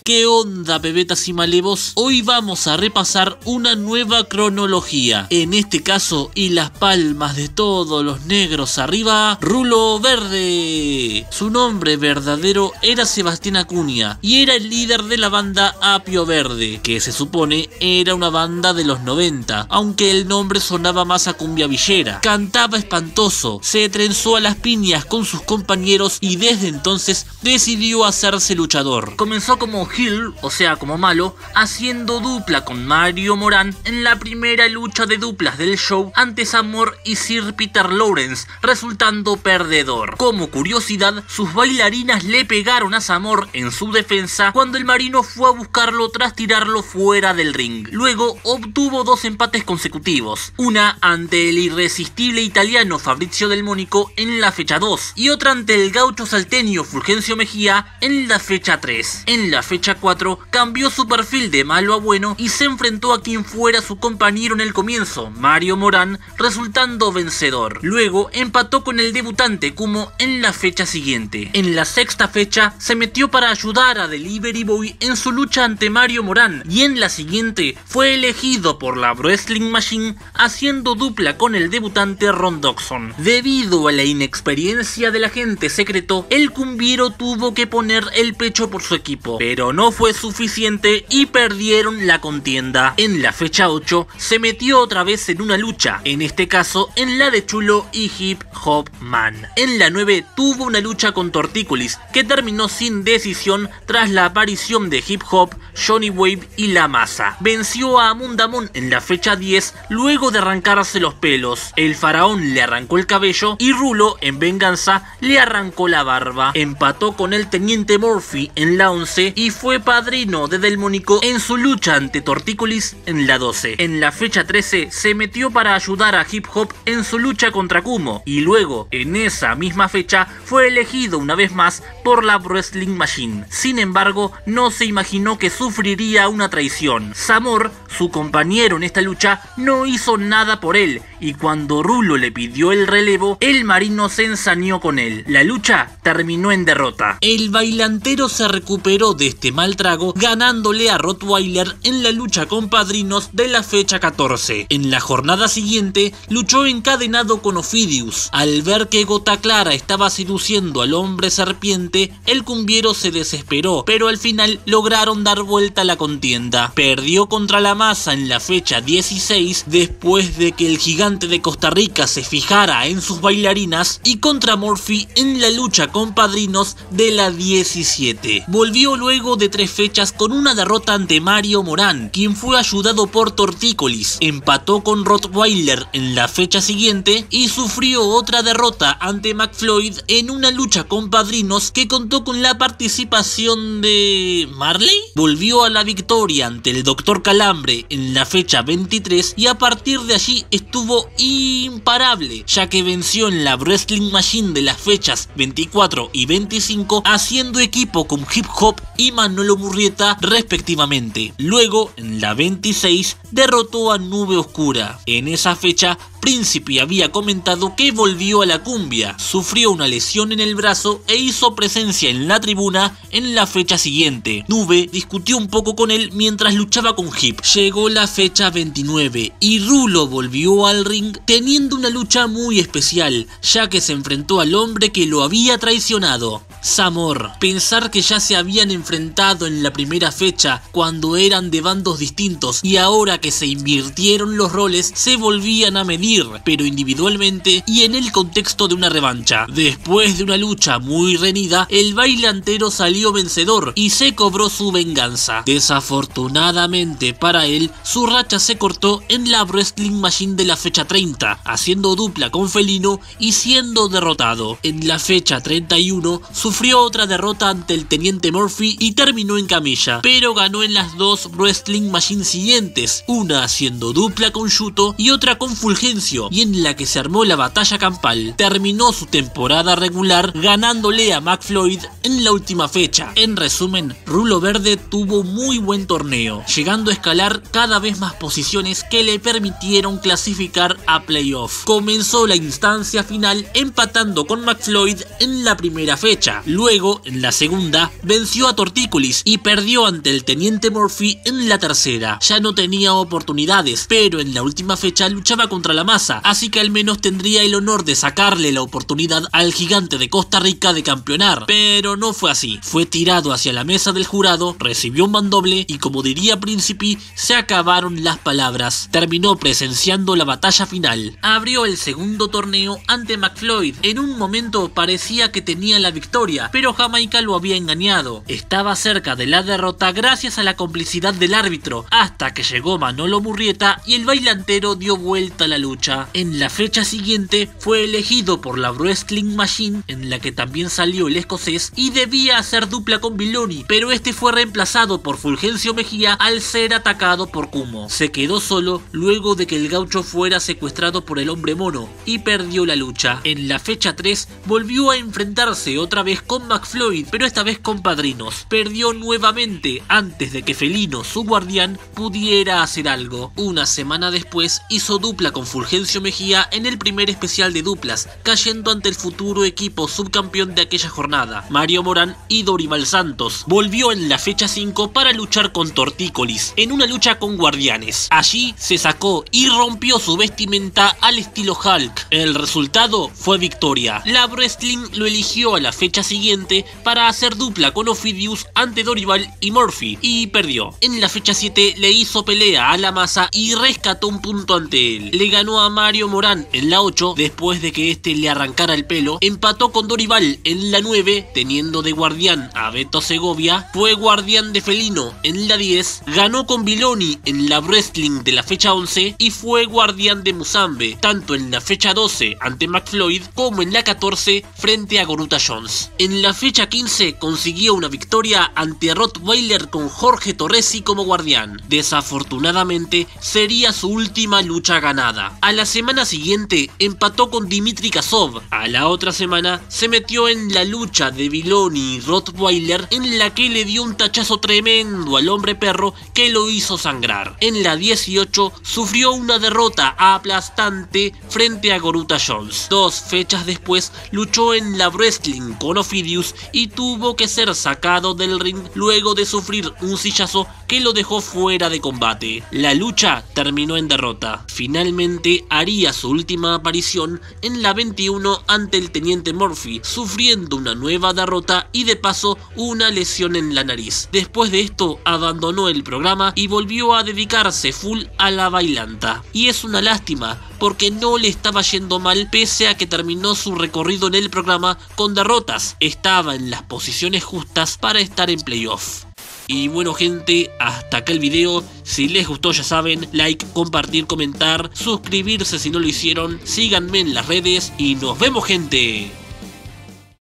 ¿Qué onda, bebetas y malevos? Hoy vamos a repasar una nueva cronología. En este caso, y las palmas de todos los negros arriba, Rulo Verde. Su nombre verdadero era Sebastián Acuña y era el líder de la banda Apio Verde, que se supone era una banda de los 90, aunque el nombre sonaba más a cumbia villera. Cantaba espantoso, se trenzó a las piñas con sus compañeros y desde entonces decidió hacerse luchador. Comenzó como heel, o sea como malo, haciendo dupla con Mario Morán en la primera lucha de duplas del show ante Samor y Sir Peter Lawrence, resultando perdedor. Como curiosidad, sus bailarinas le pegaron a Samor en su defensa cuando el marino fue a buscarlo tras tirarlo fuera del ring. Luego obtuvo 2 empates consecutivos, una ante el irresistible italiano Fabrizio Del Mónico en la fecha 2 y otra ante el gaucho salteño Fulgencio Mejía en la fecha 3. En la fecha 4 cambió su perfil de malo a bueno y se enfrentó a quien fuera su compañero en el comienzo, Mario Morán, resultando vencedor. Luego empató con el debutante Kumo en la fecha siguiente. En la sexta fecha se metió para ayudar a Delivery Boy en su lucha ante Mario Morán y en la siguiente fue elegido por la Wrestling Machine haciendo dupla con el debutante Ron Dodson. Debido a la inexperiencia del agente secreto, el cumbiero tuvo que poner el pecho por su equipo, pero no fue suficiente y perdieron la contienda. En la fecha 8 se metió otra vez en una lucha, en este caso en la de Chulo y Hip Hop Man. En la 9 tuvo una lucha con Tortícolis que terminó sin decisión tras la aparición de Hip Hop, Johnny Wave y La Masa. Venció a Mundamon en la fecha 10 luego de arrancarse los pelos. El faraón le arrancó el cabello y Rulo, en venganza, le arrancó la barba. Empató con el teniente Murphy en la 11 y fue padrino de Del Mónico en su lucha ante Tortícolis en la 12. En la fecha 13 se metió para ayudar a Hip Hop en su lucha contra Kumo y luego, en esa misma fecha, fue elegido una vez más por la Wrestling Machine. Sin embargo, no se imaginó que sufriría una traición. Samor, su compañero en esta lucha, no hizo nada por él y cuando Rulo le pidió el relevo, el marino se ensañó con él. La lucha terminó en derrota. El bailantero se recuperó de este mal trago ganándole a Rottweiler en la lucha con padrinos de la fecha 14. En la jornada siguiente luchó encadenado con Ophidius. Al ver que Gota Clara estaba seduciendo al hombre serpiente, el cumbiero se desesperó, pero al final lograron dar vuelta a la contienda. Perdió contra La Masa en la fecha 16 después de que el gigante de Costa Rica se fijara en sus bailarinas y contra Murphy en la lucha con padrinos de la 17. Volvió luego de 3 fechas con una derrota ante Mario Morán, quien fue ayudado por Tortícolis. Empató con Rottweiler en la fecha siguiente y sufrió otra derrota ante McFloyd en una lucha con padrinos que contó con la participación de Marley. Volvió a la victoria ante el Dr. Calambre en la fecha 23 y a partir de allí estuvo imparable, ya que venció en la Wrestling Machine de las fechas 24 y 25 haciendo equipo con Hip Hop y Manolo Murrieta respectivamente. Luego, en la 26, derrotó a Nube Oscura. En esa fecha, Príncipe había comentado que volvió a la cumbia, sufrió una lesión en el brazo e hizo presencia en la tribuna en la fecha siguiente. Nube discutió un poco con él mientras luchaba con Hip. Llegó la fecha 29 y Rulo volvió al ring teniendo una lucha muy especial, ya que se enfrentó al hombre que lo había traicionado, Samor. Pensar que ya se habían enfrentado en la primera fecha cuando eran de bandos distintos y ahora que se invirtieron los roles se volvían a medir, pero individualmente y en el contexto de una revancha. Después de una lucha muy reñida, el bailantero salió vencedor y se cobró su venganza. Desafortunadamente para él, su racha se cortó en la Wrestling Machine de la fecha 30, haciendo dupla con Felino y siendo derrotado. En la fecha 31 sufrió otra derrota ante el teniente Murphy y terminó en camilla, pero ganó en las 2 Wrestling Machine siguientes, una haciendo dupla con Yuto y otra con Fulgencio, y en la que se armó la batalla campal. Terminó su temporada regular ganándole a McFloyd en la última fecha. En resumen, Rulo Verde tuvo muy buen torneo, llegando a escalar cada vez más posiciones que le permitieron clasificar a playoff. Comenzó la instancia final empatando con McFloyd en la primera fecha, Luego, en la segunda, venció a Tortícolis y perdió ante el Teniente Murphy en la tercera. Ya no tenía oportunidades, pero en la última fecha luchaba contra la masa, así que al menos tendría el honor de sacarle la oportunidad al gigante de Costa Rica de campeonar. Pero no fue así. Fue tirado hacia la mesa del jurado, recibió un mandoble y, como diría Príncipe, se acabaron las palabras. Terminó presenciando la batalla final. Abrió el segundo torneo ante McFloyd. En un momento parecía que tenía la victoria, pero Jamaica lo había engañado. Estaba cerca de la derrota gracias a la complicidad del árbitro, hasta que llegó Manolo Murrieta y el bailantero dio vuelta a la lucha. En la fecha siguiente fue elegido por la Wrestling Machine, en la que también salió el escocés, y debía hacer dupla con Villoni, pero este fue reemplazado por Fulgencio Mejía al ser atacado por Kumo. Se quedó solo luego de que el gaucho fuera secuestrado por el hombre mono y perdió la lucha. En la fecha 3 volvió a enfrentarse otra vez con McFloyd, pero esta vez con padrinos. Perdió nuevamente antes de que Felino, su guardián, pudiera hacer algo. Una semana después hizo dupla con Fulgencio Mejía en el primer especial de duplas, cayendo ante el futuro equipo subcampeón de aquella jornada, Mario Morán y Dorival Santos. Volvió en la fecha 5 para luchar con Tortícolis, en una lucha con guardianes. Allí se sacó y rompió su vestimenta al estilo Hulk. El resultado fue victoria. La Wrestling lo eligió a la fecha siguiente para hacer dupla con Ophidius ante Dorival y Murphy, y perdió. En la fecha 7 le hizo pelea a la masa y rescató un punto ante él. Le ganó a Mario Morán en la 8 después de que este le arrancara el pelo. Empató con Dorival en la 9 teniendo de guardián a Beto Segovia. Fue guardián de Felino en la 10. Ganó con Villoni en la Wrestling de la fecha 11 y fue guardián de Musambe tanto en la fecha 12 ante McFloyd como en la 14 frente a Goruta Jones. En la fecha 15 consiguió una victoria ante Rottweiler con Jorge Torresi como guardián. Desafortunadamente sería su última lucha ganada. A la semana siguiente empató con Dimitri Kasov. A la otra semana se metió en la lucha de Villoni y Rottweiler, en la que le dio un tachazo tremendo al hombre perro que lo hizo sangrar. En la 18 sufrió una derrota aplastante frente a Goruta Jones. 2 fechas después luchó en la Wrestling con Ophidius y tuvo que ser sacado del ring luego de sufrir un sillazo que lo dejó fuera de combate. La lucha terminó en derrota. Finalmente haría su última aparición en la 21 ante el Teniente Murphy, sufriendo una nueva derrota y de paso una lesión en la nariz. Después de esto abandonó el programa y volvió a dedicarse full a la bailanta. Y es una lástima, porque no le estaba yendo mal pese a que terminó su recorrido en el programa con derrotas. Estaba en las posiciones justas para estar en playoff. Y bueno gente, hasta acá el video. Si les gustó ya saben, like, compartir, comentar, suscribirse si no lo hicieron, síganme en las redes y nos vemos gente.